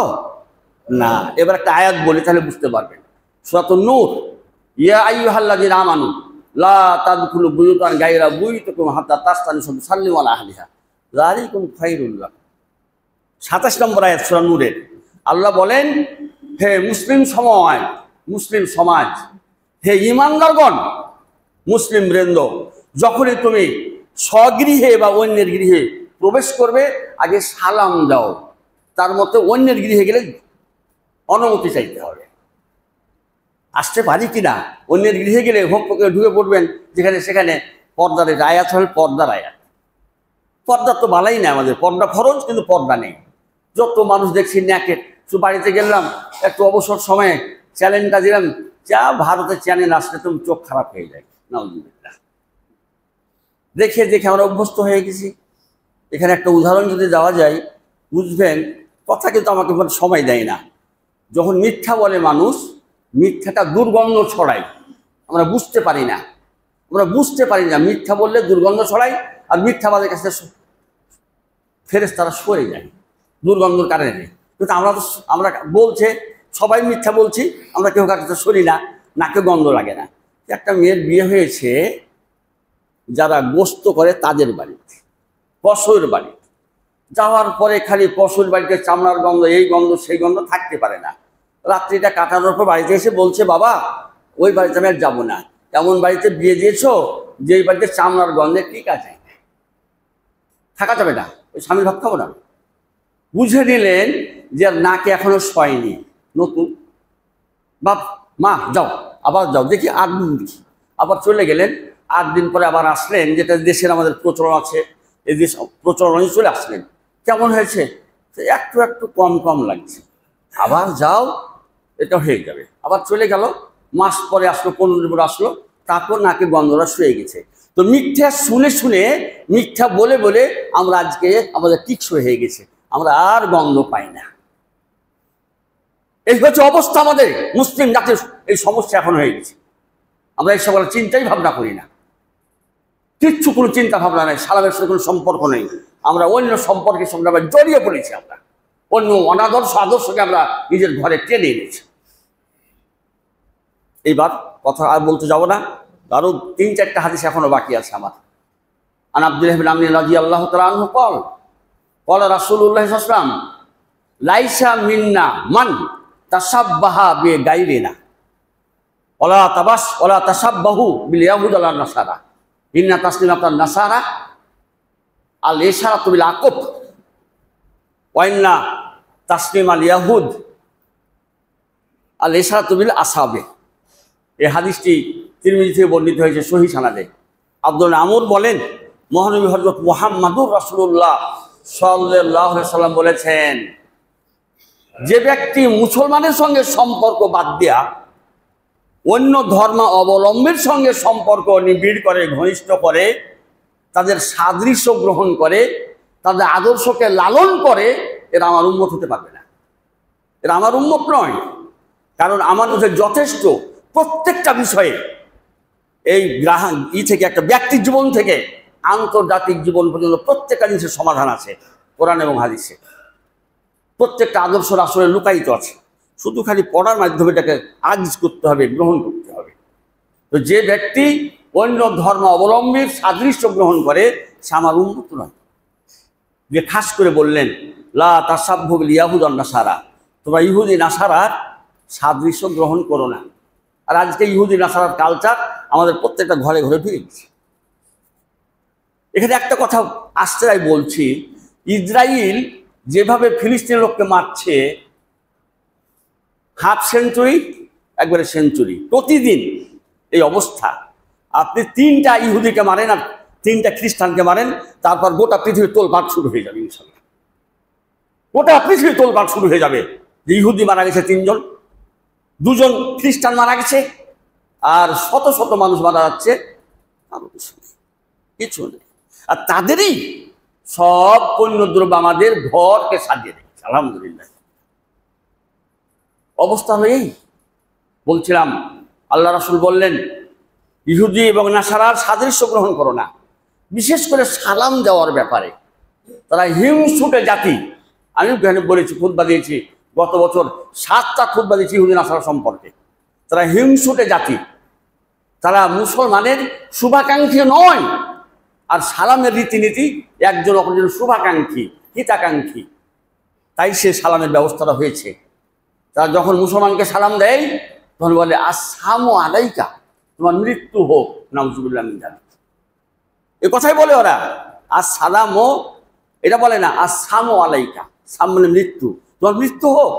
A: না? এবার একটা আয়াত বলি তাহলে বুঝতে পারবেন। সূরাতুন নূর, ইয়া আইয়ুহাল্লাযীনা আমানু লা তাদখুলু বুয়ুতান গায়রা বুয়ুতিকুম হাত্তা তাস্তানিসু সাল্লিমু আলা আহলিহা যালিকুম খায়রুল লাকুম। ২৭ নম্বর আয়াত সূরা নূরের। আল্লাহ বলেন, হে মুসলিম সমাজ, হে ঈমানদারগণ, মুসলিম বৃন্দ, যখনই তুমি স্বগৃহে বা অন্যের গৃহে প্রবেশ করবে আগে সালাম দাও। তার মধ্যে অন্যের গৃহে গেলে অনুমতি চাইতে হবে, আসতে পারি কিনা। অন্যের গৃহে গেলে হোক ঢুকে পড়বেন যেখানে সেখানে পর্দার আয়াত হল পর্দার আয়াত। পর্দা তো ভালোই না, আমাদের পর্দা ফরজ, কিন্তু পর্দা নেই। যত মানুষ দেখছি ন্যাকেট। শুধু বাড়িতে গেলাম একটু অবসর সময়ে চ্যানেলটা দিলাম, যা ভারতের চ্যানেল আসলে তুমি চোখ খারাপ হয়ে যায়। নাউজুবিল্লাহ। দেখে দেখে আমরা অভ্যস্ত হয়ে গেছি। এখানে একটা উদাহরণ যদি দেওয়া যায় বুঝবেন, কথা কিন্তু আমাকে সময় দেয় না। যখন মিথ্যা বলে মানুষ, মিথ্যাটা দুর্গন্ধ ছড়ায়, আমরা বুঝতে পারি না। মিথ্যা বললে দুর্গন্ধ ছড়ায়, আর মিথ্যাবাদের কাছে ফেরেশতারা সরে যায় দুর্গন্ধর কারণে। কিন্তু আমরা বলছে সবাই মিথ্যা বলছি, আমরা কেউ কাছে সরি না, নাকে গন্ধ লাগে না। একটা মেয়ের বিয়ে হয়েছে যারা গোস্ত করে তাদের বাড়িতে, পশুর বাড়িতে যাওয়ার পরে খালি পশুর বাড়িতে চামড়ার গন্ধ, এই গন্ধ সেই গন্ধ, থাকতে পারে না। রাত্রিটা কাটানোর পর বাড়িতে এসে বলছে, বাবা ওই বাড়িতে আমি আর যাবো না, এমন বাড়িতে বিয়ে দিয়েছো যেই বাড়িতে চামড়ার গন্ধে ঠিক আছে, থাকা যাবে না, ওই স্বামীর ভাত খাবো না। বুঝে নিলেন যে নাকে এখনো শয়নি, নতুন। বাপ মা যাও, আবার যাও, দেখি 8 দিন দেখি, আবার চলে গেলেন। 8 দিন পরে আবার আসলেন, যেটা দেশের আমাদের প্রচলন আছে, এই দেশ প্রচলনে চলে আসলেন। কেমন হয়েছে? একটু একটু কম কম লাগছে। আবার যাও, এটা হয়ে যাবে। আবার চলে গেল, মাস পরে আসলো, 15 দিন পরে আসলো, তারপর নাকে গন্ধরা শুয়ে গেছে। তো মিথ্যা শুনে শুনে, মিথ্যা বলে বলে আমরা আজকে আমাদের টিকসই হয়ে গেছে, আমরা আর গন্ধ পাই না। এই হচ্ছে অবস্থা আমাদের মুসলিম জাতির। এই সমস্যা এখন হয়ে গেছে। আমরা এই সকল চিন্তাই ভাবনা করি না, কিচ্ছু কোনো চিন্তা ভাবনা নেই, সালামের সাথে কোনো সম্পর্ক নেই। আমরা অন্য সম্পর্কের সঙ্গে আমরা জড়িয়ে পড়েছি, আমরা অন্য অনাদর্শ আদর্শকে আমরা নিজের ঘরে টেনে এনেছি। এইবার কথা আর বলতে যাব না, আরো 3-4টা হাদিস এখনো বাকি আছে আমার। আন আব্দুল্লাহ ইবনে আমর রাদিয়াল্লাহু তাআলা আনহু ক্বালা রাসূলুল্লাহ সাল্লাল্লাহু আলাইহি ওয়াসাল্লাম লাইসা মিন্না মান তাসাব্বাহা বিগাইরিনা ওয়ালা তাসাব্বাহু বিল ইয়াহুদ ওয়াল নাসারা ইন্না তাসলিমাতান নাসারা আল ইশারাতু বিল আকুব ওয়া ইন্না তাসলিমাল ইয়াহুদ আল ইশারাতু বিল আসাবে। এই হাদিসটি তিরমিজি থেকে বর্ণিত হয়েছে সহিহ সনদে। আব্দুল্লাহ আমর বলেন, মহানবী হযরত মুহাম্মদুর রাসূলুল্লাহ সাল্লাল্লাহু আলাইহি সাল্লাম বলেছেন, যে ব্যক্তি মুসলমানের সঙ্গে সম্পর্ক বাদ দিয়া অন্য ধর্ম অবলম্বীর সঙ্গে সম্পর্ক নিবিড় করে, ঘনিষ্ঠ করে, তাদের সাদৃশ্য গ্রহণ করে, তাদের আদর্শকে লালন করে, এরা আমার উম্মত হতে পারবে না, এরা আমার উম্মত নয়। কারণ আমার মধ্যে যথেষ্ট প্রত্যেকটা বিষয়ে, এই থেকে একটা ব্যক্তির জীবন থেকে আন্তর্জাতিক জীবন পর্যন্ত প্রত্যেকটা জিনিসের সমাধান আছে কোরআন এবং হাদিসে। প্রত্যেকটা আদর্শ আসলে লুকায়িত আছে, শুধু খালি পড়ার মাধ্যমে এটাকে আজ করতে হবে, গ্রহণ করতে হবে। তো যে ব্যক্তি অন্য ধর্ম অবলম্বীর সাদৃশ্য গ্রহণ করে, সে আমার উম্মত নয়। যে খাস করে বললেন, লা তাসাব্বু বিল ইয়াহুদ ওয়ান নাসারা, তোমরা ইহুদি নাসারার সাদৃশ্য গ্রহণ করো না। আর আজকে ইহুদি নাসারার কালচার আমাদের প্রত্যেকটা ঘরে ঘরে ঢুকে গেছে। এখানে একটা কথা আসতে আমি বলছি, ইসরায়েল যেভাবে ফিলিস্তিনের লোককে মারছে, হাফ সেঞ্চুরি একবারে সেঞ্চুরি প্রতিদিন এই অবস্থা। আপনি 3টা ইহুদিকে মারেন আর 3টা খ্রিস্টানকে মারেন, তারপর গোটা পৃথিবীর তোলপাড় শুরু হয়ে যাবে ইনশাল্লাহ। গোটা পৃথিবীর তোলপাড় শুরু হয়ে যাবে যে ইহুদি মারা গেছে 3 জন, 2 জন খ্রিস্টান মারা গেছে, আর শত শত মানুষ মারা যাচ্ছে, কারো কিছু নেই। আর তাদেরই সব পণ্যদ্রব্য আমাদের ঘরকে সাজিয়ে দিচ্ছে, আলহামদুলিল্লাহ। অবস্থা হয়েই বলছিলাম, আল্লাহ রাসূল বললেন ইহুদি এবং নাসারার সাদৃশ্য গ্রহণ করো না, বিশেষ করে সালাম দেওয়ার ব্যাপারে। তারা হিংসুটে জাতি। আমি বলেছি, খুতবা দিয়েছি গত বছর 7টা খুতবা দিয়েছি ইহুদি নাসারা সম্পর্কে। তারা হিংসুটে জাতি, তারা মুসলমানের শুভাকাঙ্ক্ষী নয়। আর সালামের রীতিনীতি একজন অপরজন শুভাকাঙ্ক্ষী, হিতাকাঙ্ক্ষী, তাই সে সালামের ব্যবস্থাটা হয়েছে। তারা যখন মুসলমানকে সালাম দেয় তখন বলে আসসালামু আলাইকা, তোমার মৃত্যু হোক, নাউজুবিল্লাহ মিন যালিক। এই কথাই বলে ওরা, আসসালামু, এটা বলে না আসসালামু আলাইকা, সাম মানে মৃত্যু, তোমার মৃত্যু হোক।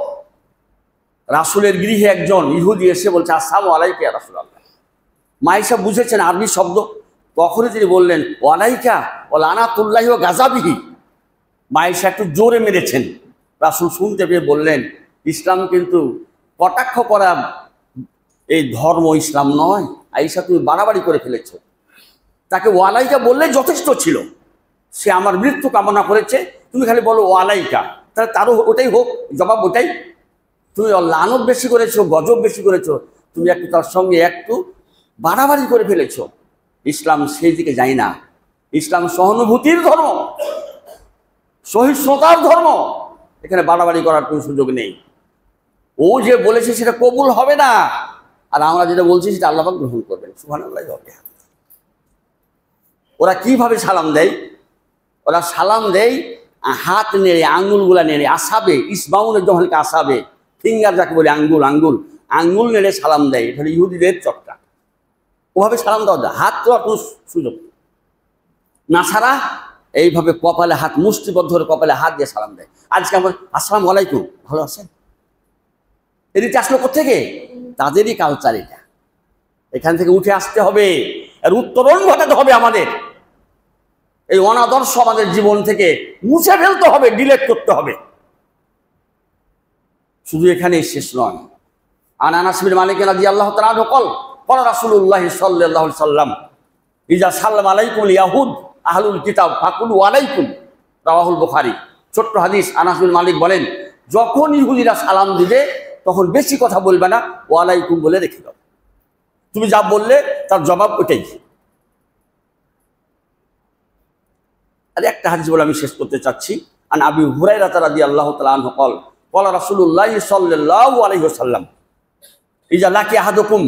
A: রাসূলের গৃহে একজন ইহুদি এসে বলছে আসসালামু আলাইকা ইয়া রাসূলুল্লাহ। মাইশা বুঝেছেন আরবি শব্দ, তখনই তিনি বললেন ওয়ালাইকা ওয়া লানাতুল্লাহি ওয়া গাযাবিহি। মাইশা একটু জোরে মেরেছেন, রাসূল শুনতে পেয়ে বললেন ইসলাম কিন্তু কটাক্ষ করা এই ধর্ম ইসলাম নয়, আয়েশা তুমি বাড়াবাড়ি করে ফেলেছ। তাকে ওয়ালাইকা বললে যথেষ্ট ছিল, সে আমার মৃত্যু কামনা করেছে, তুমি খালি বলো ওয়ালাইকা, তাহলে তারও ওটাই হোক, জবাব ওটাই। তুমি লানত বেশি করেছো, গজব বেশি করেছো, তুমি একটু তার সঙ্গে একটু বাড়াবাড়ি করে ফেলেছো। ইসলাম সেই দিকে যায় না। ইসলাম সহানুভূতির ধর্ম, সহিষ্ণুতার ধর্ম, এখানে বাড়াবাড়ি করার কোনো সুযোগ নেই। ও যে বলেছে সেটা কবুল হবে না, আর আমরা যেটা বলছি সেটা আল্লাহ পাক গ্রহণ করবেন, সুবহানাল্লাহ হবে। ওরা কিভাবে সালাম দেয়? ওরা সালাম দেয় হাত নেড়ে, আঙ্গুলগুলা নেড়ে, আসাবে, ইসবাউনের যখন আসাবে, ফিঙ্গার যাকে বলে, আঙ্গুল আঙ্গুল আঙ্গুল নেড়ে সালাম দেয়। এটা হলো ইহুদিদের চক্কা। ওভাবে সালাম দেওয়া যায়, হাত দেওয়ার কোনো সুযোগ নাসারা এইভাবে কপালে হাত, মুষ্টিবদ্ধ ধরে কপালে হাত দিয়ে সালাম দেয়। আজকে আমার আসসালামু আলাইকুম, ভালো আছেন, এদিকে আসলো কোথেকে? তাদেরই কালচার এটা। এখান থেকে উঠে আসতে হবে, আর উত্তরণ ঘটাতে হবে। আমাদের এই অনাদর্শ আমাদের জীবন থেকে মুছে ফেলতে হবে, ডিলেট করতে হবে। শুধু এখানেই শেষ নয়। আনাস বিন মালিক রাদিয়াল্লাহু তাআলা আনহু ক্বালা রাসূলুল্লাহ সাল্লাল্লাহু আলাইহি সাল্লাম ইজা সাল্লামা আলাইকুমুল ইয়াহুদ আহলুল কিতাব ফাকুলু আলাইকুম, রাওয়াহুল বুখারী। ছোট্ট হাদিস। আনাস বিন মালিক বলেন, যখন ইহুদিরা সালাম দিবে তখন বেশি কথা বলবে না, ওয়ালাইকুম বলে রেখে দাও। তুমি যা বললে তার জবাব ওইটাই। আর একটা হাদিস বলে আমি শেষ করতে চাচ্ছি। আন আবি হুরায়রা রাদিয়াল্লাহু তাআলা আনহু ক্বালা রাসূলুল্লাহ সাল্লাল্লাহু আলাইহি ওয়াসাল্লাম ইজা লাকি আহাদুকুম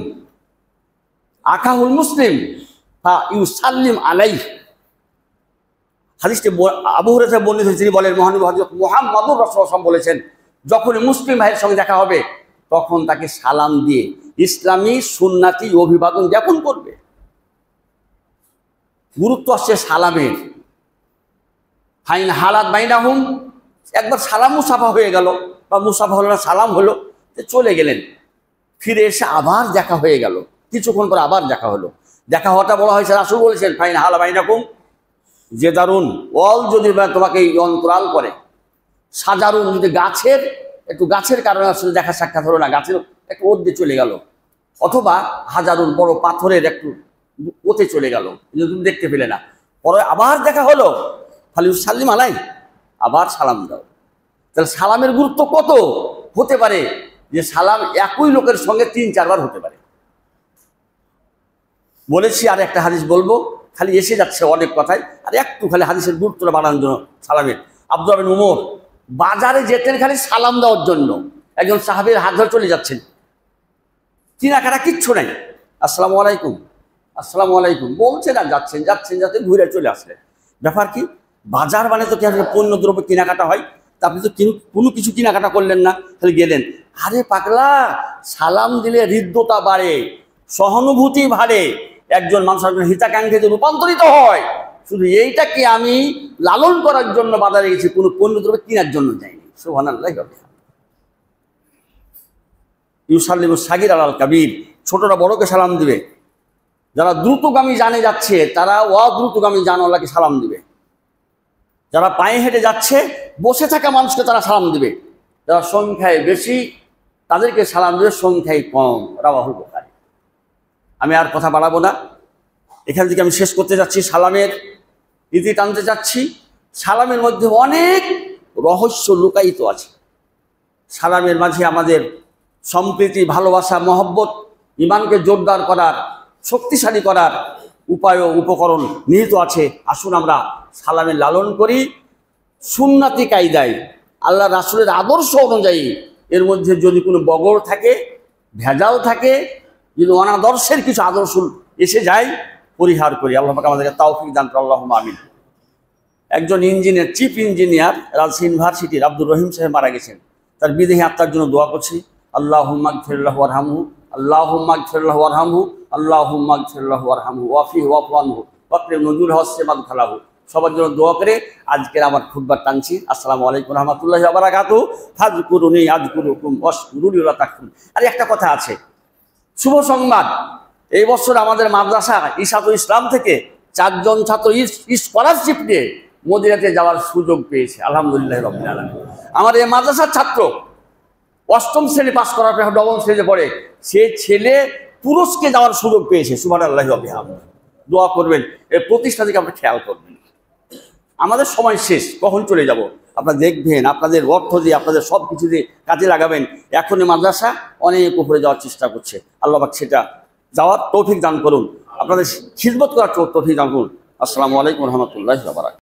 A: আখাহুল মুসলিম ফা ইউসাল্লিম আলাইহি। হাদিসটি আবু হুরায়রা বর্ণিত হয়েছে। তিনি বলেন, মহানবী হযরত মুহাম্মদুর রাসূলুল্লাহ বলেছেন, যখন মুসলিম ভাইয়ের সঙ্গে দেখা হবে তখন তাকে সালাম দিয়ে ইসলামী সুন্নাতি অভিবাদন জ্ঞাপন করবে। গুরুত্ব আসছে সালামের। ফাইন হালাত বাইনাহুম, একবার সালাম মুসাফা হয়ে গেল, বা মুসাফা হলো না, সালাম হলো, চলে গেলেন, ফিরে এসে আবার দেখা হয়ে গেল, কিছুক্ষণ পর আবার দেখা হলো। দেখা হওয়াটা বলা হয়েছে, রাসূল বলেছেন ফাইন হালা বাইনাকুম যে দারুন ওয়াল, যদি তোমাকে অন্তরাল করে, সাজারুন, যদি গাছের একটু গাছের কারণে আসলে দেখা সাক্ষাৎ হলো না, গাছের একটু ওদ্দে চলে গেল, অথবা হাজারুন বড় পাথরের একটু ওতে চলে গেল, তুমি দেখতে পেলে না, পরে আবার দেখা হলো, খালি সাল্লিম আলাই, আবার সালাম দাও। তাহলে সালামের গুরুত্ব কত হতে পারে, যে সালাম একই লোকের সঙ্গে 3-4 বার হতে পারে। বলেছি আর একটা হাদিস বলবো, খালি এসে যাচ্ছে অনেক কথাই, আর একটু খালি হাদিসের গুরুত্বটা বাড়ানোর জন্য সালামের। আব্দুল্লাহ বিন উমর বাজারে যেতেন খালি সালাম দেওয়ার জন্য। একজন সাহাবীর হাত ধরে চলে যাচ্ছেন, কেনাকাটা কিচ্ছু নাই, আসসালামু আলাইকুম আসসালামু আলাইকুম বলছেন, আর যাচ্ছেন যাচ্ছেন যাচ্ছেন, ঘুরে চলে আসলেন। ব্যাপার কি? বাজার মানে তো কি পণ্য দ্রব্য কেনাকাটা হয়, তা আপনি তো কোনো কিছু কেনাকাটা করলেন না, খালি গেলেন। আরে পাগলা, সালাম দিলে হৃদ্যতা বাড়ে, সহানুভূতি ভারে একজন মানুষের হিতাকাঙ্ক্ষিতে রূপান্তরিত হয়। শুধু এইটাকে আমি লালন করার জন্য বাজারে গেছি, কোনো পণ্য দ্রব্য কেনার জন্য যাইনি। সুবহানাল্লাহ। ইউসাল্লিমু সাগীর আলাল কাবীর, ছোটরা বড়কে সালাম দিবে। যারা দ্রুতগামী জানে যাচ্ছে তারা অদ্রুতগামী জানওয়ালাকে সালাম দিবে। যারা পায়ে হেঁটে যাচ্ছে বসে থাকা মানুষকে তারা সালাম দিবে। যারা সংখ্যায় বেশি তাদেরকে সালাম দেবে, সংখ্যায় কম। রাওয়াহুল বুখারী। আমি আর কথা বাড়াবো না, এখান থেকে আমি শেষ করতে যাচ্ছি। সালামের ইতি টানতে যাচ্ছি। সালামের মধ্যে অনেক রহস্য লুকায়িত আছে। সালামের মাঝে আমাদের সম্প্রীতি, ভালোবাসা, মহব্বত, ইমানকে জোরদার করার, শক্তিশালী করার উপায় ও উপকরণ নিহিত আছে। আসুন আমরা সালামের লালন করি সুন্নাতি কায়দায়, আল্লাহ রাসূলের আদর্শ অনুযায়ী। এর মধ্যে যদি কোনো বগড় থাকে, ভেজাল থাকে, যদি অনাদর্শের কিছু আদর্শ এসে যায়, পরিহার করি। আল্লাহ পাক আমাদেরকে তৌফিক দান করুন, আল্লাহুম্মা আমিন। একজন ইঞ্জিনিয়ার, চিফ ইঞ্জিনিয়ার রাজশাহী ইউনিভার্সিটির আব্দুর রহিম সাহেব মারা গেছেন। তার বিদেহী আত্মার জন্য দোয়া করছি। আল্লাহুম্মা গফির লাহু ওয়ারহামহু, আল্লাহুম্মা গফির লাহু ওয়ারহামহু, আল্লাহুম্মা গফির লাহু ওয়ারহামহু ওয়াফিহি ওয়াফু আনহু ওয়াকরিম নুজুল হসসে মাদখালাহু। সবার জন্য দোয়া করে আজকের আমার খুতবা টানছি। আসসালামু আলাইকুম রাহমাতুল্লাহি ওয়া বারাকাতুহু। ফাযকুরুনি আযকুরুকুম ওয়াশকুরুলি ওয়া লা তাকফুরুন। আর একটা কথা আছে, শুভ সংবাদ। এই বছর আমাদের মাদ্রাসা ইশাতুল ইসলাম থেকে 4 জন ছাত্র স্কলারশিপ নিয়ে মদিনাতে যাওয়ার সুযোগ পেয়েছে। আলহামদুলিল্লাহ রাব্বিল আলামিন। আমার এই মাদ্রাসার ছাত্র 8ম শ্রেণী পাস করার পর 9ম শ্রেণীতে পড়ে, সে ছেলে তুরস্কে যাওয়ার সুযোগ পেয়েছে। সুবহানাল্লাহি ওয়া বিহামদিহি। দোয়া করবেন, এই প্রতিষ্ঠা থেকে আপনি খেয়াল করবেন। আমাদের সময় শেষ, কখন চলে যাব আপনারা দেখবেন। আপনাদের অর্থ দিয়ে, আপনাদের সব কিছু দিয়ে কাজে লাগাবেন। এখনই মাদ্রাসা অনেক উপরে যাওয়ার চেষ্টা করছে। আল্লাহ পাক সেটা যাওয়ার তৌফিক দান করুন, আপনাদের খিদমত করার তৌফিক দান করুন। আসসালামু আলাইকুম রহমতুল্লাহি ওয়া বারাকাতুহু।